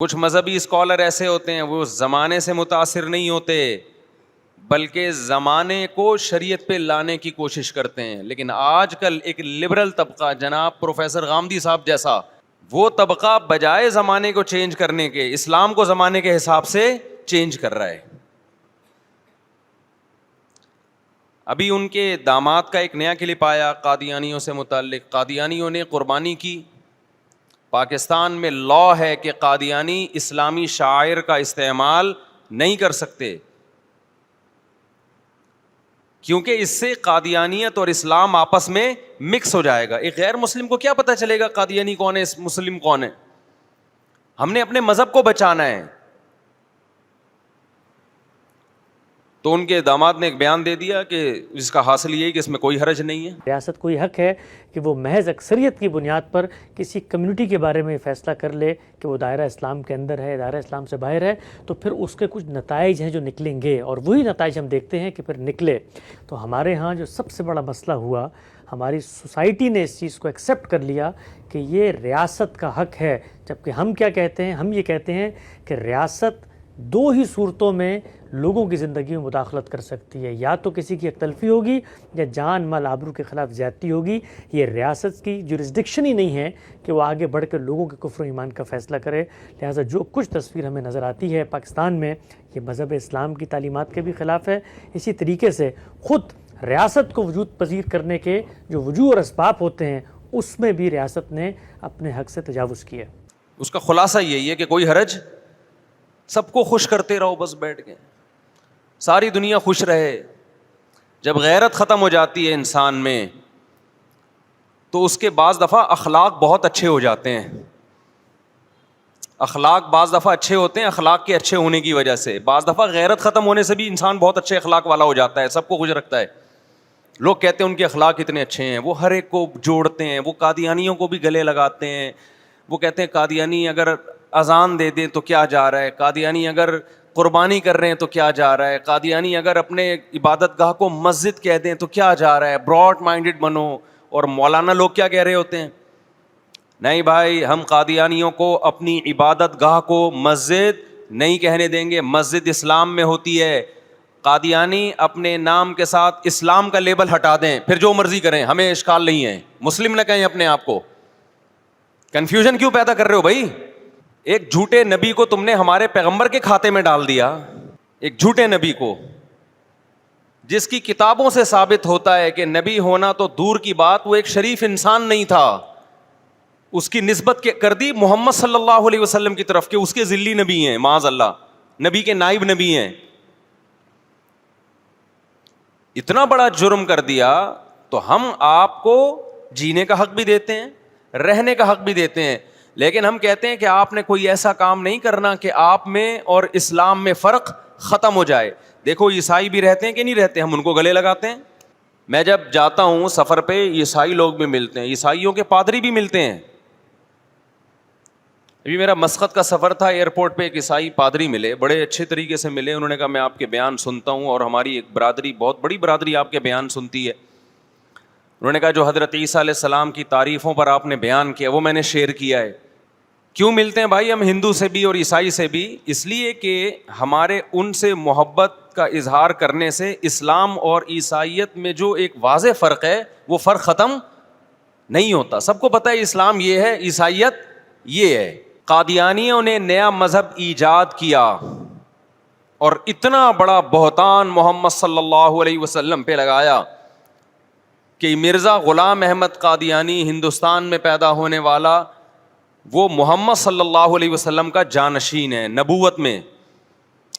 کچھ مذہبی اسکالر ایسے ہوتے ہیں وہ زمانے سے متاثر نہیں ہوتے بلکہ زمانے کو شریعت پہ لانے کی کوشش کرتے ہیں. لیکن آج کل ایک لبرل طبقہ جناب پروفیسر غامدی صاحب جیسا, وہ طبقہ بجائے زمانے کو چینج کرنے کے اسلام کو زمانے کے حساب سے چینج کر رہا ہے. ابھی ان کے داماد کا ایک نیا کلپ آیا قادیانیوں سے متعلق. قادیانیوں نے قربانی کی. پاکستان میں لا ہے کہ قادیانی اسلامی شاعر کا استعمال نہیں کر سکتے, کیونکہ اس سے قادیانیت اور اسلام آپس میں مکس ہو جائے گا. ایک غیر مسلم کو کیا پتہ چلے گا قادیانی کون ہے مسلم کون ہے؟ ہم نے اپنے مذہب کو بچانا ہے. تو ان کے داماد نے ایک بیان دے دیا کہ اس کا حاصل یہ ہے کہ اس میں کوئی حرج نہیں ہے. ریاست کو یہ حق ہے کہ وہ محض اکثریت کی بنیاد پر کسی کمیونٹی کے بارے میں فیصلہ کر لے کہ وہ دائرہ اسلام کے اندر ہے, دائرہ اسلام سے باہر ہے, تو پھر اس کے کچھ نتائج ہیں جو نکلیں گے, اور وہی نتائج ہم دیکھتے ہیں کہ پھر نکلے. تو ہمارے ہاں جو سب سے بڑا مسئلہ ہوا, ہماری سوسائٹی نے اس چیز کو ایکسیپٹ کر لیا کہ یہ ریاست کا حق ہے. جبکہ ہم کیا کہتے ہیں؟ ہم یہ کہتے ہیں کہ ریاست دو ہی صورتوں میں لوگوں کی زندگی میں مداخلت کر سکتی ہے, یا تو کسی کی یک تلفی ہوگی یا جان مال آبرو کے خلاف زیادتی ہوگی. یہ ریاست کی جورسڈکشن ہی نہیں ہے کہ وہ آگے بڑھ کر لوگوں کے کفر و ایمان کا فیصلہ کرے. لہٰذا جو کچھ تصویر ہمیں نظر آتی ہے پاکستان میں, یہ مذہب اسلام کی تعلیمات کے بھی خلاف ہے. اسی طریقے سے خود ریاست کو وجود پذیر کرنے کے جو وجوہ اور اسباب ہوتے ہیں اس میں بھی ریاست نے اپنے حق سے تجاوز کیا. اس کا خلاصہ یہی ہے کہ کوئی حرج, سب کو خوش کرتے رہو بس بیٹھ کے, ساری دنیا خوش رہے. جب غیرت ختم ہو جاتی ہے انسان میں تو اس کے بعض دفعہ اخلاق بہت اچھے ہو جاتے ہیں. اخلاق بعض دفعہ اچھے ہوتے ہیں اخلاق کے اچھے ہونے کی وجہ سے. بعض دفعہ غیرت ختم ہونے سے بھی انسان بہت اچھے اخلاق والا ہو جاتا ہے, سب کو خوش رکھتا ہے. لوگ کہتے ہیں ان کے اخلاق اتنے اچھے ہیں, وہ ہر ایک کو جوڑتے ہیں. وہ قادیانیوں کو بھی گلے لگاتے ہیں. وہ کہتے ہیں قادیانی اگر اذان دے دیں تو کیا جا رہا ہے, قادیانی اگر قربانی کر رہے ہیں تو کیا جا رہا ہے, قادیانی اگر اپنے عبادت گاہ کو مسجد کہہ دیں تو کیا جا رہا ہے. براڈ مائنڈڈ بنو. اور مولانا لوگ کیا کہہ رہے ہوتے ہیں؟ نہیں بھائی, ہم قادیانیوں کو اپنی عبادت گاہ کو مسجد نہیں کہنے دیں گے, مسجد اسلام میں ہوتی ہے. قادیانی اپنے نام کے ساتھ اسلام کا لیبل ہٹا دیں, پھر جو مرضی کریں, ہمیں اشکال نہیں ہے. مسلم نہ کہیں اپنے آپ کو. کنفیوژن کیوں پیدا کر رہے ہو بھائی؟ ایک جھوٹے نبی کو تم نے ہمارے پیغمبر کے کھاتے میں ڈال دیا. ایک جھوٹے نبی کو جس کی کتابوں سے ثابت ہوتا ہے کہ نبی ہونا تو دور کی بات, وہ ایک شریف انسان نہیں تھا. اس کی نسبت کر دی محمد صلی اللہ علیہ وسلم کی طرف کہ اس کے ذلی نبی ہیں, معاذ اللہ, نبی کے نائب نبی ہیں. اتنا بڑا جرم کر دیا تو ہم آپ کو جینے کا حق بھی دیتے ہیں, رہنے کا حق بھی دیتے ہیں, لیکن ہم کہتے ہیں کہ آپ نے کوئی ایسا کام نہیں کرنا کہ آپ میں اور اسلام میں فرق ختم ہو جائے. دیکھو عیسائی بھی رہتے ہیں کہ نہیں رہتے, ہم ان کو گلے لگاتے ہیں. میں جب جاتا ہوں سفر پہ عیسائی لوگ بھی ملتے ہیں, عیسائیوں کے پادری بھی ملتے ہیں. ابھی میرا مسقط کا سفر تھا, ایئرپورٹ پہ ایک عیسائی پادری ملے, بڑے اچھے طریقے سے ملے. انہوں نے کہا میں آپ کے بیان سنتا ہوں اور ہماری ایک برادری, بہت بڑی برادری آپ کے بیان سنتی ہے. انہوں نے کہا جو حضرت عیسیٰ علیہ السلام کی تعریفوں پر آپ نے بیان کیا وہ میں نے شیئر کیا ہے. کیوں ملتے ہیں بھائی ہم ہندو سے بھی اور عیسائی سے بھی؟ اس لیے کہ ہمارے ان سے محبت کا اظہار کرنے سے اسلام اور عیسائیت میں جو ایک واضح فرق ہے وہ فرق ختم نہیں ہوتا. سب کو پتہ ہے اسلام یہ ہے, عیسائیت یہ ہے. قادیانیوں نے نیا مذہب ایجاد کیا اور اتنا بڑا بہتان محمد صلی اللہ علیہ وسلم پہ لگایا کہ مرزا غلام احمد قادیانی ہندوستان میں پیدا ہونے والا, وہ محمد صلی اللہ علیہ وسلم کا جانشین ہے نبوت میں.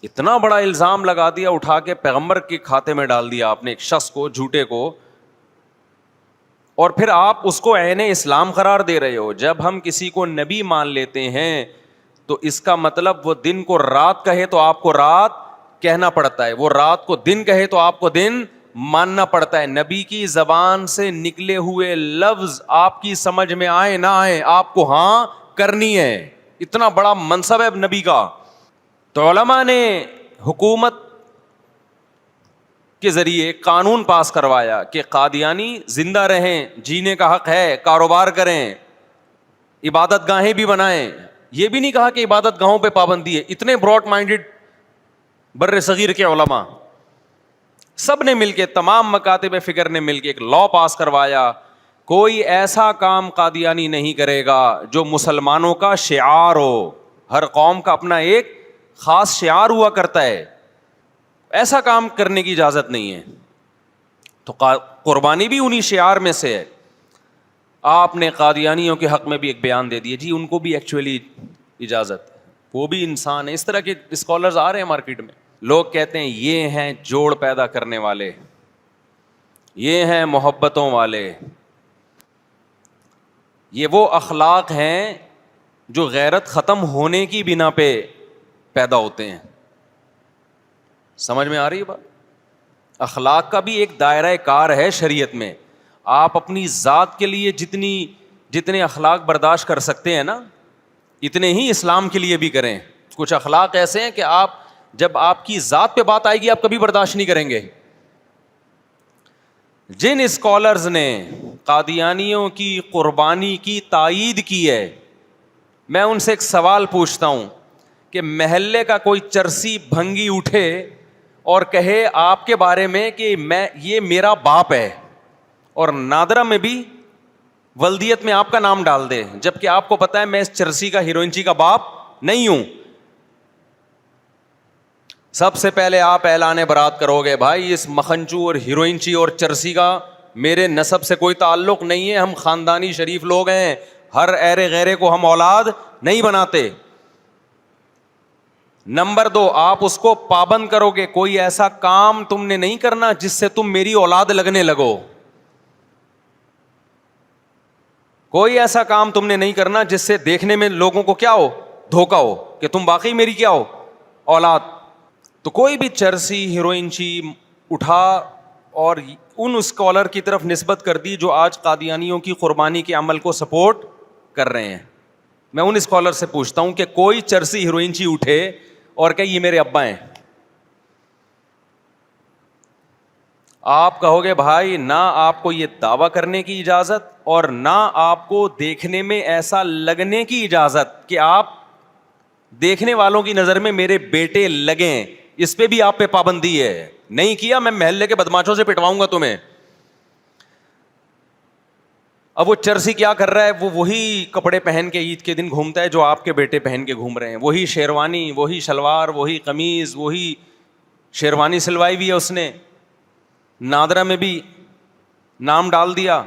اتنا بڑا الزام لگا دیا, اٹھا کے پیغمبر کے کھاتے میں ڈال دیا آپ نے ایک شخص کو, جھوٹے کو, اور پھر آپ اس کو عین اسلام قرار دے رہے ہو. جب ہم کسی کو نبی مان لیتے ہیں تو اس کا مطلب وہ دن کو رات کہے تو آپ کو رات کہنا پڑتا ہے, وہ رات کو دن کہے تو آپ کو دن ماننا پڑتا ہے. نبی کی زبان سے نکلے ہوئے لفظ آپ کی سمجھ میں آئے نہ آئے آپ کو ہاں کرنی ہے. اتنا بڑا منصب ہے نبی کا. تو علماء نے حکومت کے ذریعے قانون پاس کروایا کہ قادیانی زندہ رہیں, جینے کا حق ہے, کاروبار کریں, عبادت گاہیں بھی بنائیں, یہ بھی نہیں کہا کہ عبادت گاہوں پہ پابندی ہے. اتنے براڈ مائنڈیڈ بر صغیر کے علماء سب نے مل کے, تمام مکاتب فکر نے مل کے ایک لا پاس کروایا, کوئی ایسا کام قادیانی نہیں کرے گا جو مسلمانوں کا شعار ہو. ہر قوم کا اپنا ایک خاص شعار ہوا کرتا ہے, ایسا کام کرنے کی اجازت نہیں ہے. تو قربانی بھی انہی شعار میں سے ہے. آپ نے قادیانیوں کے حق میں بھی ایک بیان دے دیا, جی ان کو بھی ایکچولی اجازت ہے, وہ بھی انسان ہے. اس طرح کے اسکالرز آ رہے ہیں مارکیٹ میں. لوگ کہتے ہیں یہ ہیں جوڑ پیدا کرنے والے, یہ ہیں محبتوں والے, یہ وہ اخلاق ہیں جو غیرت ختم ہونے کی بنا پہ پیدا ہوتے ہیں. سمجھ میں آ رہی ہے بات؟ اخلاق کا بھی ایک دائرہ کار ہے شریعت میں. آپ اپنی ذات کے لیے جتنے اخلاق برداشت کر سکتے ہیں نا, اتنے ہی اسلام کے لیے بھی کریں. کچھ اخلاق ایسے ہیں کہ آپ جب آپ کی ذات پہ بات آئے گی آپ کبھی برداشت نہیں کریں گے. جن اسکالرز نے قادیانیوں کی قربانی کی تائید کی ہے, میں ان سے ایک سوال پوچھتا ہوں کہ محلے کا کوئی چرسی بھنگی اٹھے اور کہے آپ کے بارے میں کہ یہ میرا باپ ہے, اور نادرہ میں بھی ولدیت میں آپ کا نام ڈال دے, جبکہ آپ کو پتا ہے میں اس چرسی کا ہیروئنچی کا باپ نہیں ہوں, سب سے پہلے آپ اعلان برات کرو گے بھائی اس مکھنچو اور ہیروئنچی اور چرسی کا میرے نسب سے کوئی تعلق نہیں ہے, ہم خاندانی شریف لوگ ہیں, ہر ایرے غیرے کو ہم اولاد نہیں بناتے. نمبر 2, آپ اس کو پابند کرو گے, کوئی ایسا کام تم نے نہیں کرنا جس سے تم میری اولاد لگنے لگو, کوئی ایسا کام تم نے نہیں کرنا جس سے دیکھنے میں لوگوں کو کیا ہو, دھوکا ہو کہ تم واقعی میری کیا ہو, اولاد. تو کوئی بھی چرسی ہیروئنچی اٹھا اور ان اسکالر کی طرف نسبت کر دی جو آج قادیانیوں کی قربانی کے عمل کو سپورٹ کر رہے ہیں. میں ان اسکالر سے پوچھتا ہوں کہ کوئی چرسی ہیروئنچی اٹھے اور کہ یہ میرے ابا ہیں, آپ کہو گے بھائی نہ آپ کو یہ دعویٰ کرنے کی اجازت اور نہ آپ کو دیکھنے میں ایسا لگنے کی اجازت کہ آپ دیکھنے والوں کی نظر میں میرے بیٹے لگیں, اس پہ بھی آپ پہ پابندی ہے. نہیں کیا میں محلے کے بدماشوں سے پٹواؤں گا تمہیں. اب وہ چرسی کیا کر رہا ہے, وہ وہی کپڑے پہن کے عید کے دن گھومتا ہے جو آپ کے بیٹے پہن کے گھوم رہے ہیں, وہی شیروانی, وہی شلوار, وہی قمیض, وہی شیروانی سلوائی ہوئی ہے اس نے, نادرہ میں بھی نام ڈال دیا.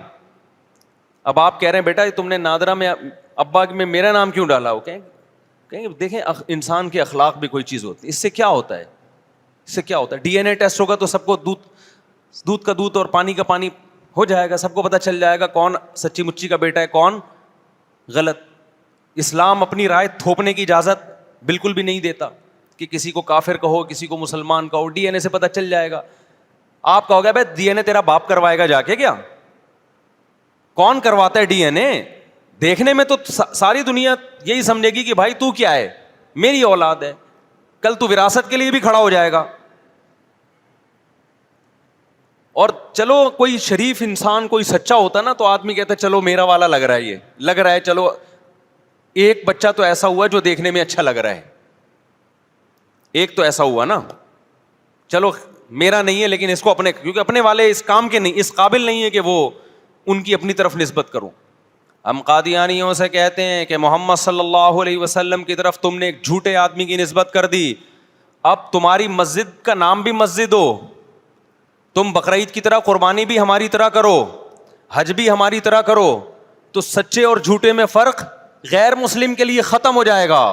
اب آپ کہہ رہے ہیں بیٹا تم نے نادرہ میں ابا میں میرا نام کیوں ڈالا؟ ہو کہیں دیکھیں انسان کے اخلاق بھی کوئی چیز ہوتی ہے. اس سے کیا ہوتا ہے, اس سے کیا ہوتا ہے, ڈی این اے ٹیسٹ ہوگا تو سب کو دودھ کا دودھ اور پانی کا پانی ہو جائے گا, سب کو پتہ چل جائے گا کون سچی مچی کا بیٹا ہے کون غلط. اسلام اپنی رائے تھوپنے کی اجازت بالکل بھی نہیں دیتا کہ کسی کو کافر کہو کسی کو مسلمان کہو, ڈی این اے سے پتہ چل جائے گا. آپ کہو گے بھائی ڈی این اے تیرا باپ کروائے گا جا کے, کیا کون کرواتا ہے ڈی این اے؟ دیکھنے میں تو ساری دنیا یہی سمجھے گی کہ بھائی تو کیا ہے, میری اولاد ہے, کل تو وراثت کے لیے بھی کھڑا ہو جائے گا. اور چلو کوئی شریف انسان کوئی سچا ہوتا نا تو آدمی کہتا ہے چلو میرا والا لگ رہا ہے, یہ لگ رہا ہے, چلو ایک بچہ تو ایسا ہوا جو دیکھنے میں اچھا لگ رہا ہے, ایک تو ایسا ہوا نا, چلو میرا نہیں ہے لیکن اس کو اپنے, کیونکہ اپنے والے اس کام کے نہیں, اس قابل نہیں ہے کہ وہ ان کی اپنی طرف نسبت کروں. ہم قادیانیوں سے کہتے ہیں کہ محمد صلی اللہ علیہ وسلم کی طرف تم نے ایک جھوٹے آدمی کی نسبت کر دی, اب تمہاری مسجد کا نام بھی مسجد ہو, تم بقرعید کی طرح قربانی بھی ہماری طرح کرو, حج بھی ہماری طرح کرو, تو سچے اور جھوٹے میں فرق غیر مسلم کے لیے ختم ہو جائے گا.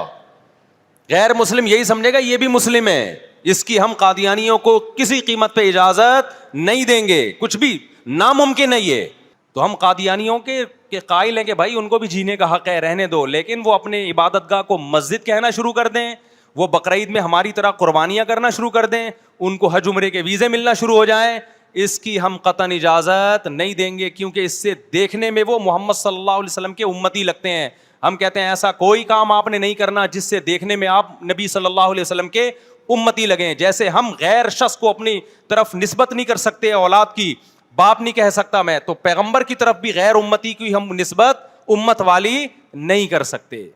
غیر مسلم یہی سمجھے گا یہ بھی مسلم ہے, اس کی ہم قادیانیوں کو کسی قیمت پہ اجازت نہیں دیں گے, کچھ بھی ناممکن ہے یہ. تو ہم قادیانیوں کے قائل ہیں کہ بھائی ان کو بھی جینے کا حق ہے, رہنے دو, لیکن وہ اپنے عبادت گاہ کو مسجد کہنا شروع کر دیں, وہ بقرعید میں ہماری طرح قربانیاں کرنا شروع کر دیں, ان کو حج عمرے کے ویزے ملنا شروع ہو جائیں, اس کی ہم قطعاً اجازت نہیں دیں گے, کیونکہ اس سے دیکھنے میں وہ محمد صلی اللہ علیہ وسلم کے امتی لگتے ہیں. ہم کہتے ہیں ایسا کوئی کام آپ نے نہیں کرنا جس سے دیکھنے میں آپ نبی صلی اللہ علیہ وسلم کے امتی لگیں. جیسے ہم غیر شخص کو اپنی طرف نسبت نہیں کر سکتے, اولاد کی باپ نہیں کہہ سکتا میں, تو پیغمبر کی طرف بھی غیر امتی کی ہم نسبت امت والی نہیں کر سکتے.